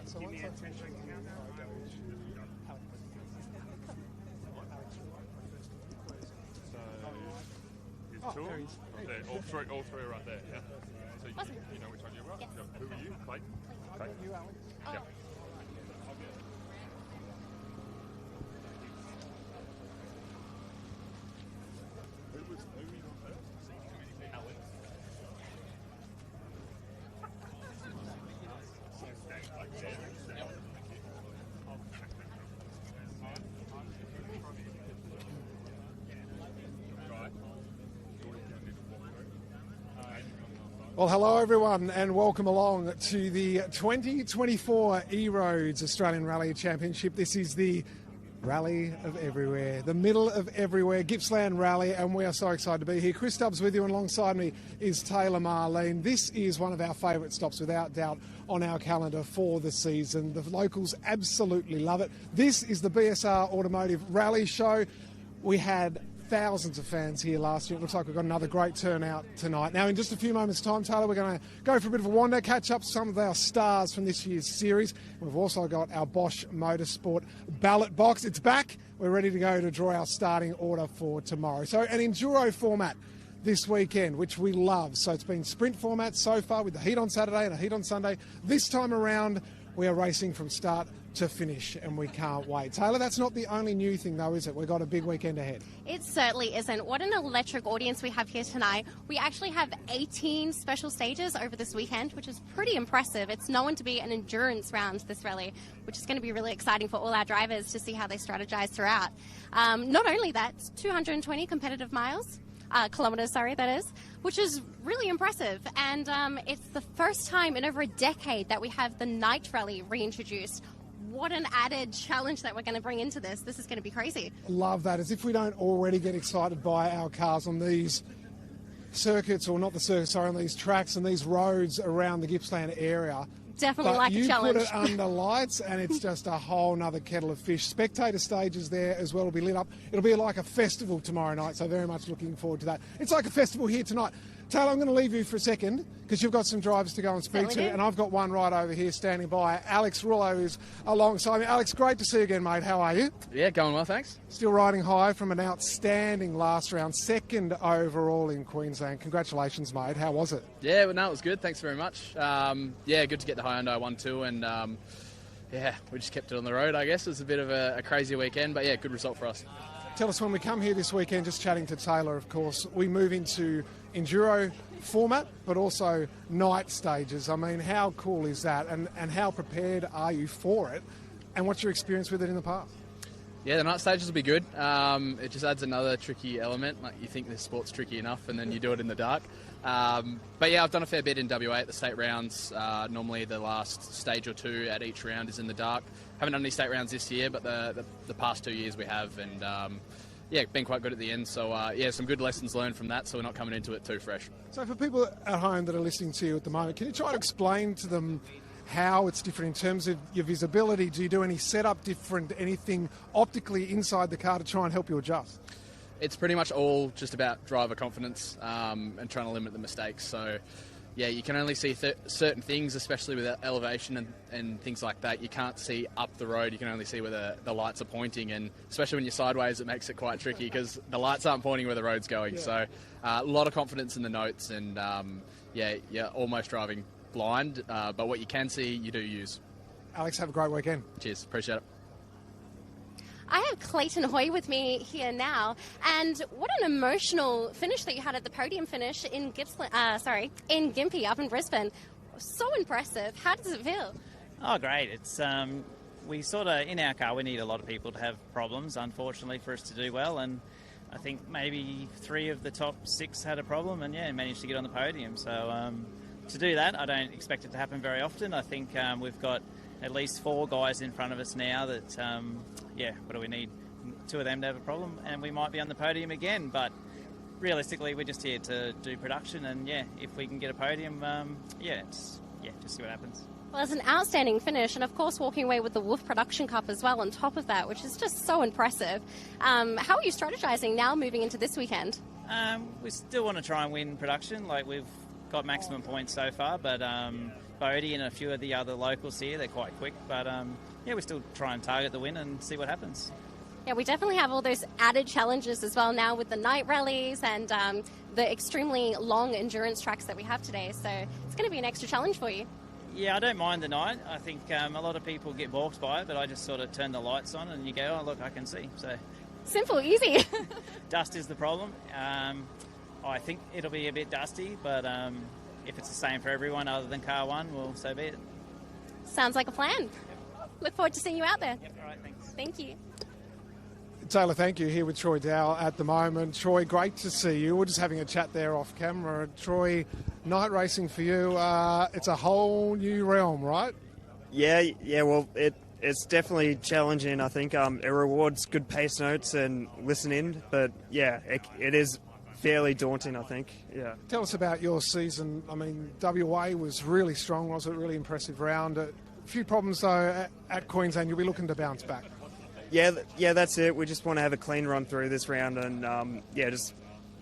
So once I finish Two? There, all three are right there, yeah? So you know which one you are? Yes. Who are you? Clayton? Okay. You, Alex. Oh. Yeah. Who was on first? Alex. Well, hello everyone and welcome along to the 2024 EROAD Australian Rally Championship. This is the rally of everywhere, the middle of everywhere, Gippsland Rally, and we are so excited to be here. Chris Stubbs with you, and alongside me is Taylor Marlene. This is one of our favourite stops, without doubt, on our calendar for the season. The locals absolutely love it. This is the BSR Automotive Rally Show. We had thousands of fans here last year. It looks like we've got another great turnout tonight. Now, in just a few moments' time, Taylor, we're going to go for a bit of a wander, catch up some of our stars from this year's series. We've also got our Bosch Motorsport ballot box. It's back. We're ready to go to draw our starting order for tomorrow. So an enduro format this weekend, which we love. So it's been sprint format so far with the heat on Saturday and a heat on Sunday. This time around, we are racing from start to finish, and we can't wait. Taylor, that's not the only new thing though, is it? We've got a big weekend ahead. It certainly isn't. What an electric audience we have here tonight. We actually have 18 special stages over this weekend, which is pretty impressive. It's known to be an endurance round, this rally, which is going to be really exciting for all our drivers to see how they strategize throughout. Not only that, 220 competitive kilometers, that is, which is really impressive. And it's the first time in over a decade that we have the night rally reintroduced. What an added challenge that we're going to bring into this. This is going to be crazy. Love that. As if we don't already get excited by our cars on these circuits, or not the circuits, sorry, on these tracks and these roads around the Gippsland area. Definitely but like a challenge. You put it under lights and it's just a whole nother kettle of fish. Spectator stages there as well will be lit up. It'll be like a festival tomorrow night, so very much looking forward to that. It's like a festival here tonight. Taylor, I'm going to leave you for a second because you've got some drivers to go and speak to, and I've got one right over here standing by. Alex Rullo is alongside me. Alex, great to see you again, mate. How are you? Yeah, going well, thanks. Still riding high from an outstanding last round, second overall in Queensland. Congratulations, mate. How was it? Yeah, well, no, it was good. Thanks very much. Yeah, good to get the Hyundai 1-2, and yeah, we just kept it on the road, I guess. It was a bit of a crazy weekend, but yeah, good result for us. Tell us, when we come here this weekend, just chatting to Taylor, of course, we move into enduro format, but also night stages. I mean, how cool is that? And how prepared are you for it? And what's your experience with it in the past? Yeah, the night stages will be good. It just adds another tricky element. Like, you think this sport's tricky enough, and then you do it in the dark. But yeah, I've done a fair bit in WA at the state rounds. Normally the last stage or two at each round is in the dark. Haven't done any state rounds this year, but the past 2 years we have, and yeah, been quite good at the end. So yeah, some good lessons learned from that, so we're not coming into it too fresh. So for people at home that are listening to you at the moment, can you try to explain to them how it's different in terms of your visibility? Do you do any setup different, anything optically inside the car to try and help you adjust? It's pretty much all just about driver confidence and trying to limit the mistakes. So yeah, you can only see certain things, especially with elevation and things like that. You can't see up the road. You can only see where the lights are pointing, and especially when you're sideways, it makes it quite tricky because the lights aren't pointing where the road's going. Yeah. So a lot of confidence in the notes, and yeah, you're almost driving blind, but what you can see, you do use. Alex, have a great weekend. Cheers, appreciate it. I have Clayton Hoy with me here now, and what an emotional finish that you had at the podium finish in in Gympie up in Brisbane. So impressive. How does it feel? Oh, great. It's we sort of, in our car, we need a lot of people to have problems, unfortunately, for us to do well, and I think maybe 3 of the top 6 had a problem, and yeah, managed to get on the podium. So to do that, I don't expect it to happen very often. I think we've got at least 4 guys in front of us now that, yeah, what do we need? 2 of them to have a problem, and we might be on the podium again. But realistically, we're just here to do production, and yeah, if we can get a podium, yeah, just see what happens. Well, it's an outstanding finish, and of course walking away with the Wolf Production Cup as well on top of that, which is just so impressive. How are you strategizing now moving into this weekend? We still want to try and win production. Like, we've got maximum points so far, but Bodie and a few of the other locals here. They're quite quick, but yeah, we still try and target the win and see what happens. Yeah, we definitely have all those added challenges as well now with the night rallies and the extremely long endurance tracks that we have today. So it's going to be an extra challenge for you. Yeah, I don't mind the night. I think a lot of people get balked by it, but I just sort of turn the lights on and you go, oh, look, I can see. So simple, easy. Dust is the problem. I think it'll be a bit dusty, but if it's the same for everyone other than car one, well, so be it. Sounds like a plan. Look forward to seeing you out there. Yep, all right, thanks. Thank you. Taylor, thank you. Here with Troy Dow at the moment. Troy, great to see you. We're just having a chat there off camera. Troy, night racing for you, it's a whole new realm, right? Yeah. Well, it's definitely challenging. I think it rewards good pace notes and listening, but yeah, it is fairly daunting, I think. Yeah. Tell us about your season. I mean, WA was really strong, was it? Really impressive round. A few problems though at Queensland. You'll be looking to bounce back. Yeah, that's it. We just want to have a clean run through this round and, just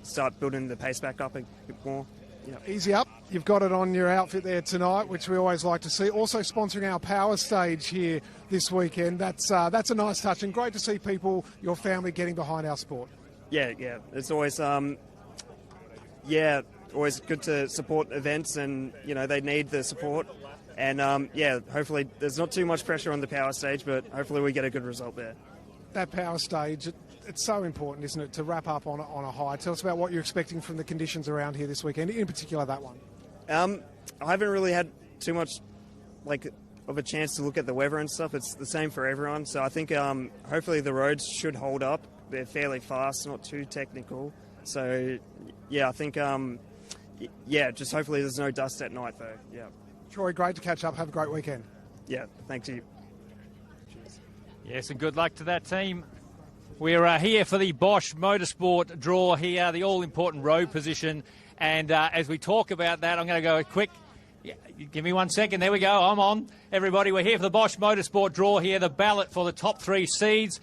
start building the pace back up a bit more. Yeah. Easy up. You've got it on your outfit there tonight, which we always like to see. Also sponsoring our power stage here this weekend. That's a nice touch and great to see people, your family, getting behind our sport. Yeah. It's always, always good to support events and, they need the support. And, hopefully there's not too much pressure on the power stage, but hopefully we get a good result there. That power stage, it's so important, isn't it, to wrap up on a high. Tell us about what you're expecting from the conditions around here this weekend, in particular that one. I haven't really had too much, of a chance to look at the weather and stuff. It's the same for everyone. So I think hopefully the roads should hold up. They're fairly fast, not too technical. So, yeah, I think, just hopefully there's no dust at night, though, yeah. Troy, great to catch up. Have a great weekend. Yeah, thank you. Yes, and good luck to that team. We're here for the Bosch Motorsport draw here, the all-important road position. And as we talk about that, I'm going to go quick. Yeah, give me 1 second. There we go. I'm on. Everybody, we're here for the Bosch Motorsport draw here, the ballot for the top 3 seeds.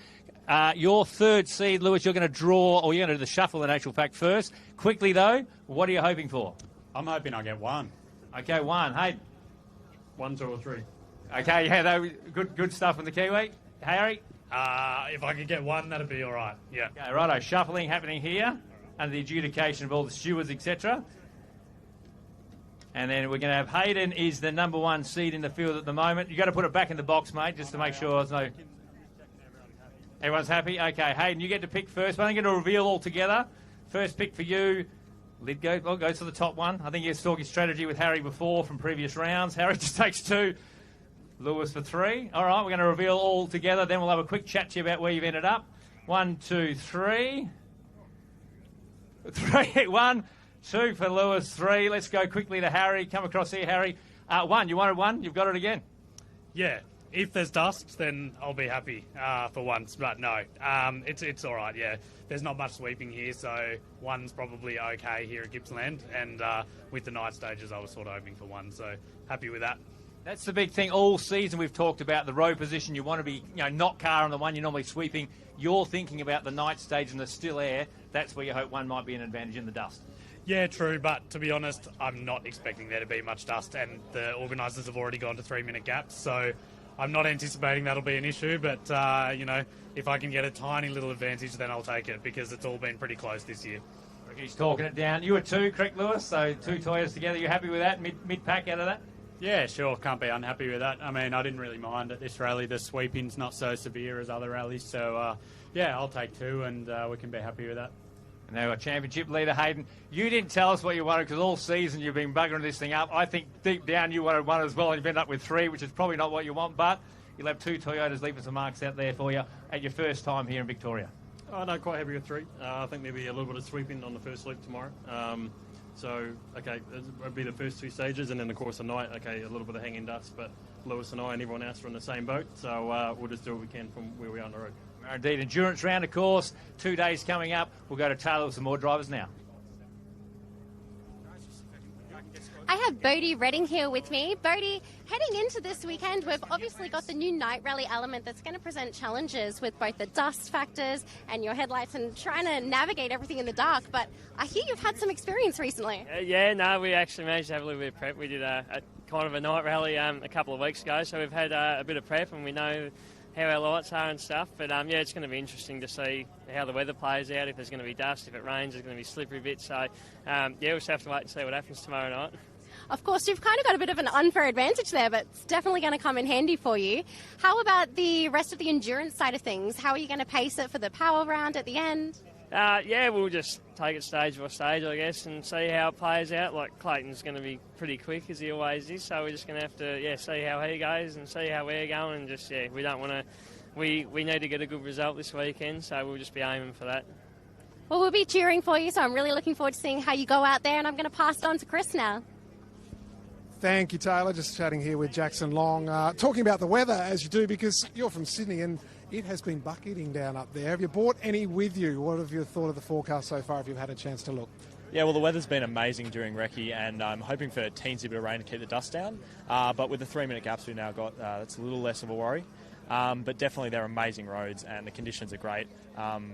Your third seed, Lewis, you're going to draw, or you're going to do the shuffle in actual fact first. Quickly, though, what are you hoping for? I'm hoping I get 1. Okay, 1. Hey. 1, 2 or 3. Okay, yeah, good stuff from the Kiwi. Harry? If I could get 1, that'd be all right. Yeah. Okay, righto. Shuffling happening here under the adjudication of all the stewards, etc. And then we're going to have Hayden is the number 1 seed in the field at the moment. You've got to put it back in the box, mate, just to make sure there's no... Everyone's happy? Okay, Hayden, you get to pick first. But I'm going to reveal all together. First pick for you. Lid goes to the top one. I think you're talking strategy with Harry before from previous rounds. Harry just takes 2. Lewis for 3. All right, we're going to reveal all together. Then we'll have a quick chat to you about where you've ended up. 1, 2, 3. 3, 1, 2 for Lewis, 3. Let's go quickly to Harry. Come across here, Harry. 1, you wanted 1. You've got it again. Yeah. If there's dust, then I'll be happy for once. But no, it's all right, yeah. There's not much sweeping here, so 1's probably okay here at Gippsland. And with the night stages, I was sort of hoping for 1, so happy with that. That's the big thing. All season we've talked about the road position. You want to be, not car on the one you're normally sweeping. You're thinking about the night stage and the still air. That's where you hope 1 might be an advantage in the dust. Yeah, true, but to be honest, I'm not expecting there to be much dust, and the organisers have already gone to 3-minute gaps, so I'm not anticipating that'll be an issue, but, if I can get a tiny little advantage, then I'll take it, because it's all been pretty close this year. He's talking it down. You were 2, correct, Lewis? So 2 Toyotas together. You happy with that? Mid-pack out of that? Yeah, sure. Can't be unhappy with that. I mean, I didn't really mind at this rally. The sweeping's not so severe as other rallies, so, I'll take 2, and we can be happy with that. And now our championship leader, Hayden. You didn't tell us what you wanted because all season you've been buggering this thing up. I think deep down you wanted 1 as well, and you've ended up with 3, which is probably not what you want, but you'll have 2 Toyotas leaving some marks out there for you at your first time here in Victoria. Oh, no, quite happy with 3. I think maybe a little bit of sweeping on the first loop tomorrow. It'll be the first 2 stages, and then, of course, the night, a little bit of hanging dust, but Lewis and I and everyone else are in the same boat, so we'll just do what we can from where we are on the road. Indeed, endurance round, of course. 2 days coming up. We'll go to Taylor with some more drivers now. I have Bodie Reading here with me. Bodie, heading into this weekend, we've obviously got the new night rally element that's going to present challenges with both the dust factors and your headlights and trying to navigate everything in the dark. But I hear you've had some experience recently. We actually managed to have a little bit of prep. We did a kind of a night rally a couple of weeks ago, so we've had a bit of prep and we know how our lights are and stuff. But yeah, it's going to be interesting to see how the weather plays out. If there's going to be dust, if it rains, there's going to be slippery bits. So yeah, we'll just have to wait and see what happens tomorrow night. Of course, you've kind of got a bit of an unfair advantage there, but it's definitely going to come in handy for you. How about the rest of the endurance side of things? How are you going to pace it for the power round at the end? Yeah, we'll just take it stage by stage, I guess, and see how it plays out. Like, Clayton's going to be pretty quick, as he always is, so we're just going to have to, see how he goes and see how we're going, and just, we don't want to... We need to get a good result this weekend, so we'll just be aiming for that. Well, we'll be cheering for you, so I'm really looking forward to seeing how you go out there, and I'm going to pass it on to Chris now. Thank you, Taylor. Just chatting here with Jackson Long, talking about the weather, as you do, because you're from Sydney and it has been bucketing down up there. Have you brought any with you? What have you thought of the forecast so far, if you've had a chance to look? Yeah, well, the weather's been amazing during recce, and I'm hoping for a teensy bit of rain to keep the dust down. But with the 3-minute gaps we've now got, that's a little less of a worry. But definitely they're amazing roads and the conditions are great.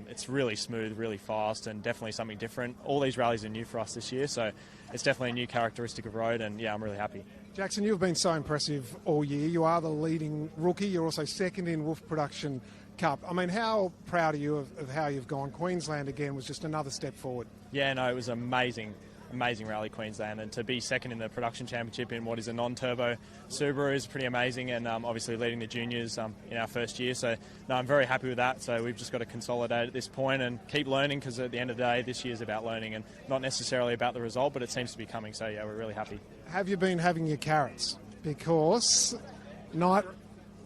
It's really smooth, really fast, and definitely something different. All these rallies are new for us this year, so it's definitely a new characteristic of road, and yeah, I'm really happy. Jackson, you've been so impressive all year. You are the leading rookie. You're also second in Wolf Production Cup. I mean, how proud are you of how you've gone? Queensland, again, was just another step forward. Yeah, no, it was amazing rally, Queensland, and to be second in the production championship in what is a non-turbo Subaru is pretty amazing, and obviously leading the juniors in our first year, so no, I'm very happy with that. So we've just got to consolidate at this point and keep learning, because at the end of the day this year's about learning and not necessarily about the result, but it seems to be coming, so yeah, we're really happy. Have you been having your carrots? Because night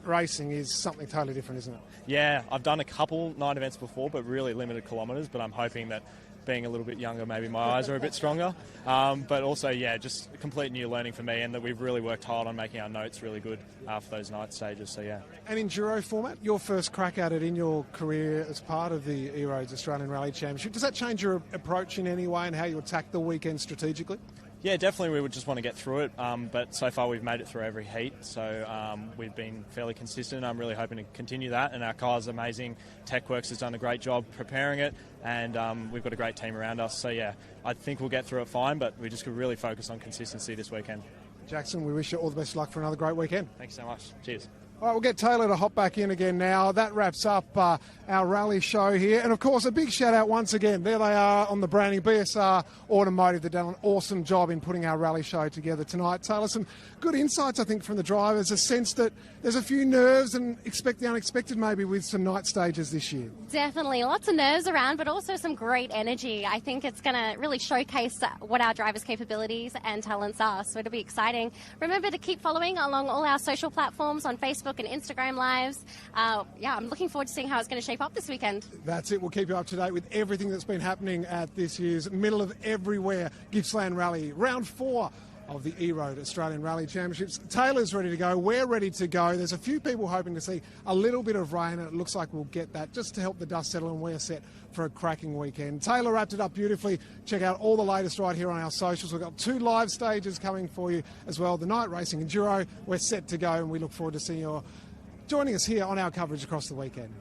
racing is something totally different, isn't it? Yeah, I've done a couple night events before, but really limited kilometres, but I'm hoping that being a little bit younger, maybe my eyes are a bit stronger. But also, yeah, just a complete new learning for me, and that we've really worked hard on making our notes really good for those night stages, so yeah. An enduro format, your first crack at it in your career as part of the EROAD Australian Rally Championship. Does that change your approach in any way and how you attack the weekend strategically? Yeah, definitely we would just want to get through it, but so far we've made it through every heat, so we've been fairly consistent. I'm really hoping to continue that, and our car's amazing. TechWorks has done a great job preparing it, and we've got a great team around us, so yeah, I think we'll get through it fine, but we just could really focus on consistency this weekend. Jackson, we wish you all the best of luck for another great weekend. Thanks so much. Cheers. All right, we'll get Taylor to hop back in again now. That wraps up our rally show here. And, of course, a big shout-out once again. There they are on the branding. BSR Automotive. They've done an awesome job in putting our rally show together tonight. Taylor, some good insights, I think, from the drivers. A sense that there's a few nerves and expect the unexpected maybe with some night stages this year. Definitely. Lots of nerves around, but also some great energy. I think it's going to really showcase what our drivers' capabilities and talents are. So it'll be exciting. Remember to keep following along all our social platforms on Facebook and Instagram Lives. I'm looking forward to seeing how it's going to shape up this weekend. That's it. We'll keep you up to date with everything that's been happening at this year's Middle of Everywhere Gippsland Rally. Round 4 of the EROAD Australian Rally Championships. Taylor's ready to go. We're ready to go. There's a few people hoping to see a little bit of rain, and it looks like we'll get that just to help the dust settle, and we're set for a cracking weekend. Taylor wrapped it up beautifully. Check out all the latest right here on our socials. We've got 2 live stages coming for you as well. The night racing enduro, we're set to go, and we look forward to seeing you joining us here on our coverage across the weekend.